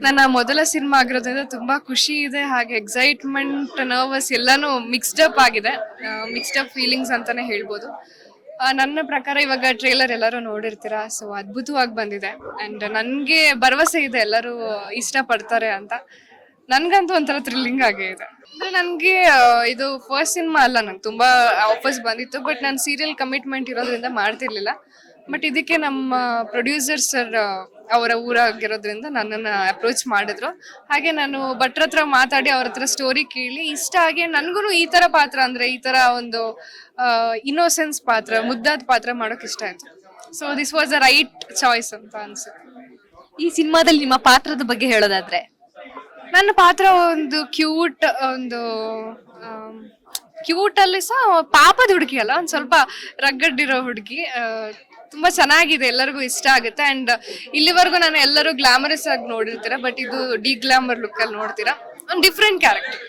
ನನ್ನ ಮೊದಲ ಸಿನಿಮಾ ಆಗಿರೋದ್ರಿಂದ ತುಂಬಾ ಖುಷಿ ಇದೆ, ಹಾಗೆ ಎಕ್ಸೈಟ್ಮೆಂಟ್, ನರ್ವಸ್ ಎಲ್ಲಾನು ಮಿಕ್ಸ್ಡ್ ಅಪ್ ಆಗಿದೆ. ಮಿಕ್ಸ್ಡ್ ಅಪ್ ಫೀಲಿಂಗ್ಸ್ ಅಂತಾನೆ ಹೇಳ್ಬೋದು. ನನ್ನ ಪ್ರಕಾರ ಇವಾಗ ಟ್ರೇಲರ್ ಎಲ್ಲರೂ ನೋಡಿರ್ತೀರಾ, ಸೊ ಅದ್ಭುತವಾಗಿ ಬಂದಿದೆ. ಅಂಡ್ ನನ್ಗೆ ಭರವಸೆ ಇದೆ ಎಲ್ಲರೂ ಇಷ್ಟ ಪಡ್ತಾರೆ ಅಂತ. ನನ್ಗಂತೂ ಒಂಥರ ಥ್ರಿಲ್ಲಿಂಗ್ ಆಗೇ ಇದೆ. ಅಂದ್ರೆ ನನ್ಗೆ ಇದು ಫಸ್ಟ್ ಸಿನಿಮಾ ಅಲ್ಲ, ನಂಗೆ ತುಂಬಾ ಆಫರ್ಸ್ ಬಂದಿತ್ತು, ಬಟ್ ನಾನು ಸೀರಿಯಲ್ ಕಮಿಟ್ಮೆಂಟ್ ಇರೋದ್ರಿಂದ ಮಾಡ್ತಿರ್ಲಿಲ್ಲ. ಬಟ್ ಇದಕ್ಕೆ ನಮ್ಮ ಪ್ರೊಡ್ಯೂಸರ್ ಸರ್ ಅವರ ಊರಾಗಿರೋದ್ರಿಂದ ನನ್ನನ್ನು ಅಪ್ರೋಚ್ ಮಾಡಿದ್ರು. ಹಾಗೆ ನಾನು ಭಟ್ರ ಹತ್ರ ಮಾತಾಡಿ ಅವ್ರ ಹತ್ರ ಸ್ಟೋರಿ ಕೇಳಿ ಇಷ್ಟ ಆಗಿ ನನಗೂ ಈ ತರ ಪಾತ್ರ, ಅಂದ್ರೆ ಈ ತರ ಒಂದು ಇನ್ನೋಸೆನ್ಸ್ ಪಾತ್ರ, ಮುದ್ದಾದ ಪಾತ್ರ ಮಾಡೋಕೆ ಇಷ್ಟ ಆಯ್ತು. So this was the right choice ಅಂತ ಅನ್ಸುತ್ತೆ. ಈ ಸಿನಿಮಾದಲ್ಲಿ ನಿಮ್ಮ ಪಾತ್ರದ ಬಗ್ಗೆ ಹೇಳೋದಾದ್ರೆ? ನನ್ನ ಪಾತ್ರ ಒಂದು ಕ್ಯೂಟ್ ಅಲ್ಲಿ ಸಹ ಪಾಪದ ಹುಡುಗಿ ಅಲ್ಲ, ಒಂದ್ ಸ್ವಲ್ಪ ರಗ್ಗಡ್ಡಿರೋ ಹುಡುಗಿ. ತುಂಬಾ ಚೆನ್ನಾಗಿದೆ, ಎಲ್ಲರಿಗೂ ಇಷ್ಟ ಆಗುತ್ತೆ. ಅಂಡ್ ಇಲ್ಲಿವರೆಗೂ ನಾನು ಎಲ್ಲರೂ ಗ್ಲಾಮರಸ್ ಆಗಿ ನೋಡಿರ್ತೀರಾ, ಬಟ್ ಇದು ಡಿ ಗ್ಲಾಮರ್ ಲುಕ್ ಅಲ್ಲಿ ನೋಡ್ತೀರಾ. ಒಂದು ಡಿಫ್ರೆಂಟ್ ಕ್ಯಾರೆಕ್ಟರ್.